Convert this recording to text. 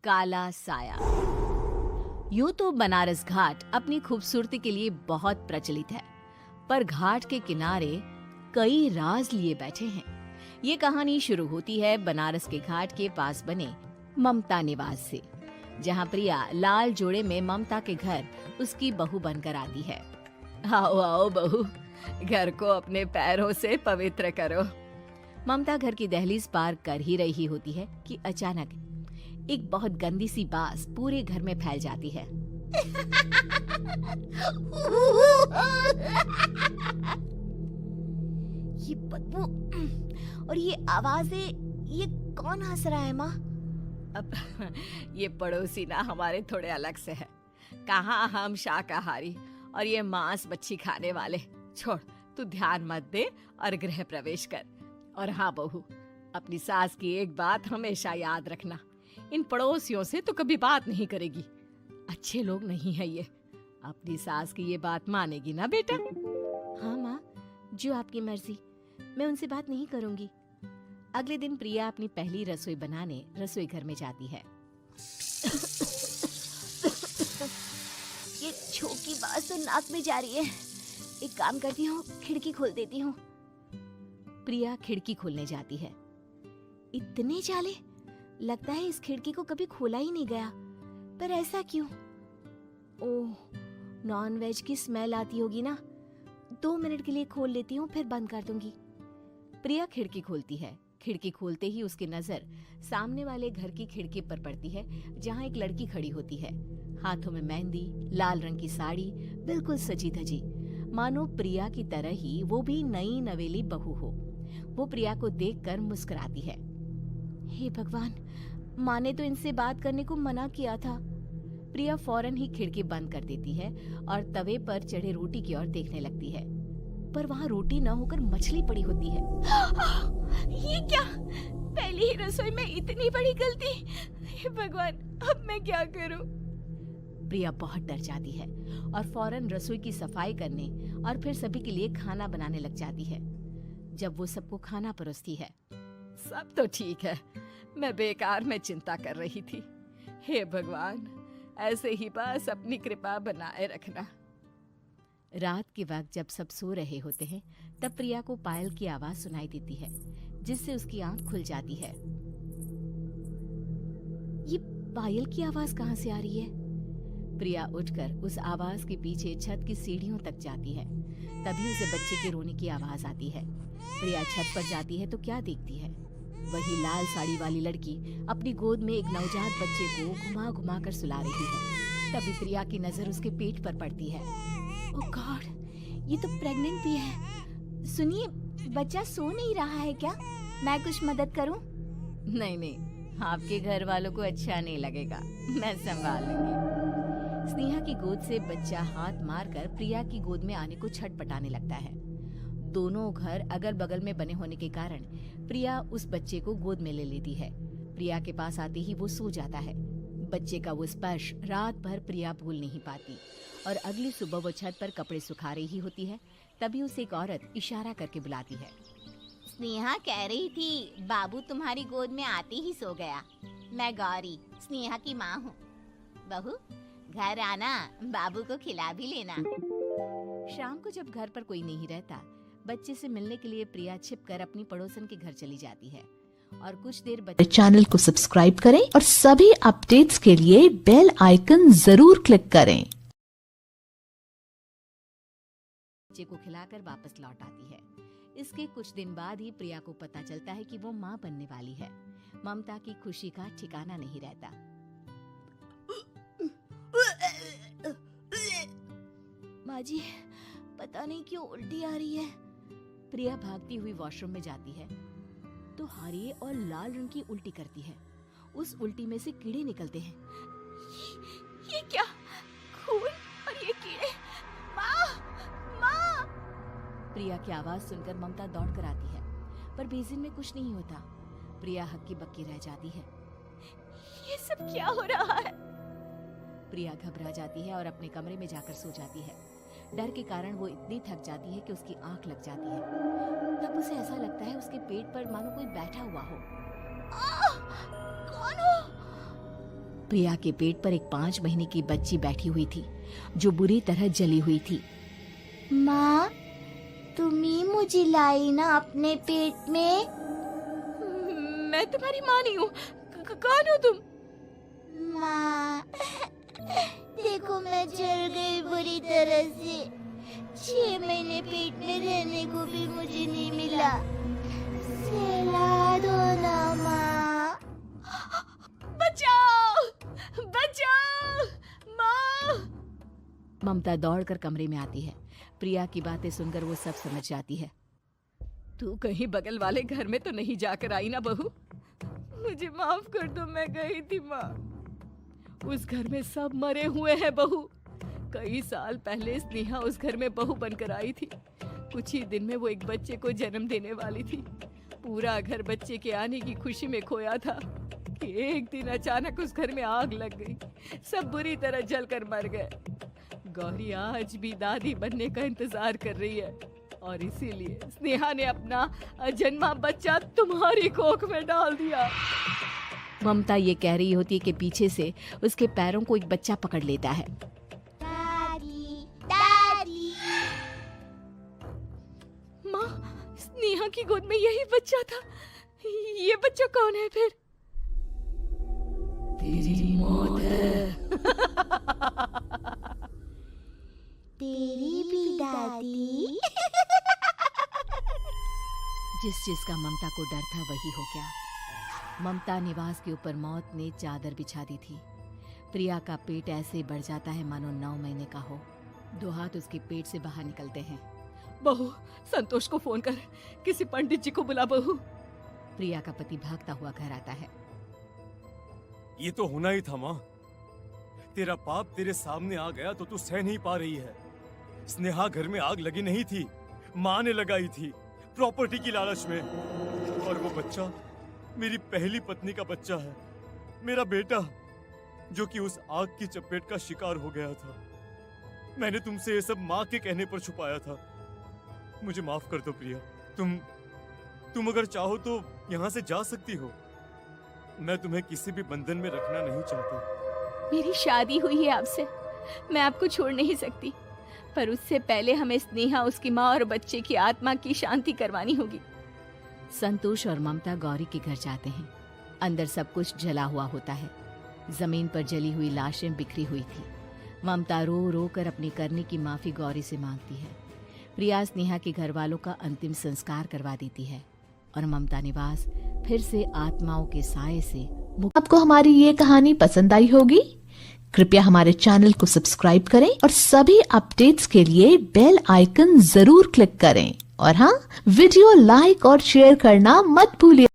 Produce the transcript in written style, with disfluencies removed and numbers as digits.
काला साया। यूं तो बनारस घाट अपनी खूबसूरती के लिए बहुत प्रचलित है, पर घाट के किनारे कई राज लिए बैठे हैं। ये कहानी शुरू होती है बनारस के घाट के पास बने ममता निवास से, जहाँ प्रिया लाल जोड़े में ममता के घर उसकी बहू बनकर आती है। आओ आओ बहू, घर को अपने पैरों से पवित्र करो। ममता घर की दहलीज पार कर ही रही होती है कि अचानक एक बहुत गंदी सी बास पूरे घर में फैल जाती है। ये बदबू और ये आवाजें, ये कौन हंस रहा है माँ? अब ये पड़ोसी ना हमारे थोड़े अलग से है। कहाँ हम शाकाहारी और ये मांस मच्छी खाने वाले। छोड़, तू ध्यान मत दे और गृह प्रवेश कर। और हाँ बहू, अपनी सास की एक बात हमेशा याद रखना, इन पड़ोसियों से तो कभी बात नहीं करेगी। अच्छे लोग नहीं है ये। अपनी सास की ये बात मानेगी ना बेटा? हाँ माँ, जो आपकी मर्जी, मैं उनसे बात नहीं करूंगी। अगले दिन प्रिया अपनी पहली रसोई बनाने रसोई घर में जाती है। ये छोकी बात तो नाक में जा रही है। एक काम करती हूँ, खिड़की खोल देती हूँ। प्रिया खिड़की खोलने जाती है। इतने जाले, लगता है इस खिड़की को कभी खोला ही नहीं गया। पर ऐसा क्यों? ओह, नॉन वेज की स्मेल आती होगी ना। 2 मिनट के लिए खोल लेती हूँ, फिर बंद कर दूंगी। प्रिया खिड़की खोलती है। खिड़की खोलते ही उसकी नजर सामने वाले घर की खिड़की पर पड़ती है, जहाँ एक लड़की खड़ी होती है, हाथों में मेहंदी, लाल रंग की साड़ी, बिल्कुल सजी धजी, मानो प्रिया की तरह ही वो भी नई नवेली बहू हो। वो प्रिया को देखकर मुस्कुराती है। हे भगवान, माँ ने तो इनसे बात करने को मना किया था। प्रिया फौरन ही खिड़की बंद कर देती है और तवे पर चढ़े रोटी की ओर देखने लगती है, पर वहाँ रोटी न होकर मछली पड़ी होती है। ये क्या? पहली ही रसोई में इतनी बड़ी गलती! हे भगवान, अब मैं क्या करूं? प्रिया बहुत डर जाती है और फौरन रसोई की सफाई करने और फिर सभी के लिए खाना बनाने लग जाती है। जब वो सबको खाना परोसती है, सब तो ठीक है, मैं बेकार में चिंता कर रही थी। हे भगवान, ऐसे ही बस अपनी कृपा बनाए रखना। रात के वक्त जब सब सो रहे होते हैं, तब प्रिया को पायल की आवाज सुनाई देती है, जिससे उसकी आंख खुल जाती है। ये पायल की आवाज कहाँ से आ रही है? प्रिया उठकर उस आवाज के पीछे छत की सीढ़ियों तक जाती है। तभी उसे बच्चे के रोने की आवाज आती है। प्रिया छत पर जाती है तो क्या देखती है? वही लाल साड़ी वाली लड़की अपनी गोद में एक नवजात बच्चे को घुमा घुमा कर सुला रही है। तभी प्रिया की नजर उसके पेट पर पड़ती है। ओह गॉड, ये तो प्रेग्नेंट भी है। सुनिए, बच्चा सो नहीं रहा है क्या? मैं कुछ मदद करूं? नहीं नहीं, आपके घर वालों को अच्छा नहीं लगेगा, मैं संभाल लूंगी। स्नेहा की गोद से बच्चा हाथ मारकर प्रिया की गोद में आने को छटपटाने लगता है। दोनों घर अगल बगल में बने होने के कारण प्रिया उस बच्चे को गोद में ले लेती है। प्रिया के पास आते ही वो सो जाता है। बच्चे का वो स्पर्श रात भर प्रिया भूल नहीं पाती और अगली सुबह वो छत पर कपड़े सुखा रही होती है। तभी उसे एक औरत इशारा करके बुलाती है। स्नेहा कह रही थी बाबू तुम्हारी गोद में आते ही सो गया। मैं गौरी, स्नेहा की माँ हूँ। बहू, घर आना, बाबू को खिला भी लेना। शाम को जब घर पर कोई नहीं रहता, बच्चे से मिलने के लिए प्रिया छिपकर अपनी पड़ोसन के घर चली जाती है और कुछ देर बच्चे चैनल को सब्सक्राइब करें और सभी अपडेट्स के लिए बेल आइकन जरूर क्लिक करें। बच्चे को खिलाकर वापस लौट आती है। इसके कुछ दिन बाद ही प्रिया को पता चलता है कि वो माँ बनने वाली है। ममता की खुशी का ठिकाना नहीं रहता। माँ जी, पता नहीं क्यों उल्टी आ रही है। प्रिया भागती हुई वॉशरूम में जाती है तो हरे और लाल रंग की उल्टी करती है। उस उल्टी में से कीड़े निकलते हैं। ये क्या? खून और ये कीड़े! माँ! माँ! प्रिया की आवाज सुनकर ममता दौड़ कर आती है, पर बेसिन में कुछ नहीं होता। प्रिया हक्की बक्की रह जाती है। ये सब क्या हो रहा है? प्रिया घबरा जाती है और अपने कमरे में जाकर सो जाती है। डर के कारण वो इतनी थक जाती है कि उसकी आंख लग जाती है। तब उसे ऐसा लगता है उसके पेट पर मानो कोई बैठा हुआ हो। कौन हो? प्रिया के पेट पर एक 5 महीने की बच्ची बैठी हुई थी जो बुरी तरह जली हुई थी। माँ, तुम ही मुझे लाई ना अपने पेट में? मैं तुम्हारी माँ नहीं हूँ। कौन हो तुम? माँ, देखो मैं जल गई बुरी तरह से। 6 महीने पेट में रहने को भी मुझे नहीं मिला। सहला दो ना माँ। बचाओ, बचाओ, माँ। ममता दौड़कर कमरे में आती है। प्रिया की बातें सुनकर वो सब समझ जाती है। तू कहीं बगल वाले घर में तो नहीं जाकर आई ना बहू? मुझे माफ कर दो, मैं गई थी माँ। उस घर में सब मरे हुए हैं बहू। कई साल पहले स्नेहा उस घर में बहू बनकर आई थी। कुछ ही दिन में वो एक बच्चे को जन्म देने वाली थी। पूरा घर बच्चे के आने की खुशी में खोया था कि एक दिन अचानक उस घर में आग लग गई। सब बुरी तरह जलकर मर गए। गौरी आज भी दादी बनने का इंतजार कर रही है और इसीलिए स्नेहा ने अपना अजन्मा बच्चा तुम्हारी कोख में डाल दिया। ममता ये कह रही होती है कि पीछे से उसके पैरों को एक बच्चा पकड़ लेता है। दादी, दादी। माँ, स्नेहा की गोद में यही बच्चा था। ये बच्चा कौन है फिर? तेरी मौत है। तेरी भी दादी। जिस चीज का ममता को डर था वही हो गया। ममता निवास के ऊपर मौत ने चादर बिछा दी थी। प्रिया का पेट ऐसे बढ़ जाता है मानो 9 महीने का हो। 2 हाथ उसके पेट से बाहर निकलते हैं। बहू, संतोष को फोन कर, किसी पंडित जी को बुला बहू। प्रिया का पति भागता हुआ घर आता है। ये तो होना ही था माँ। तेरा पाप तेरे सामने आ गया तो तू सह नहीं पा रही है। स्नेहा घर में आग लगी नहीं थी, माँ ने लगाई थी प्रॉपर्टी की लालच में। और वो बच्चा मेरी पहली पत्नी का बच्चा है, मेरा बेटा, जो कि उस आग की चपेट का शिकार हो गया था। मैंने तुमसे ये सब माँ के कहने पर छुपाया था। मुझे माफ कर दो प्रिया। तुम अगर चाहो तो यहाँ से जा सकती हो। मैं तुम्हें किसी भी बंधन में रखना नहीं चाहता। मेरी शादी हुई है आपसे, मैं आपको छोड़ नहीं सकती, पर उससे पहले हमें स्नेहा, उसकी माँ और बच्चे की आत्मा की शांति करवानी होगी। संतोष और ममता गौरी के घर जाते हैं। अंदर सब कुछ जला हुआ होता है। जमीन पर जली हुई लाशें बिखरी हुई थी। ममता रो रो कर अपनी करने की माफी गौरी से मांगती है। प्रिया स्नेहा के घर वालों का अंतिम संस्कार करवा देती है और ममता निवास फिर से आत्माओं के साए से आपको हमारी ये कहानी पसंद आई होगी। कृपया हमारे चैनल को सब्सक्राइब करें और सभी अपडेट्स के लिए बेल आइकन जरूर क्लिक करें। और हाँ, वीडियो लाइक और शेयर करना मत भूलिए।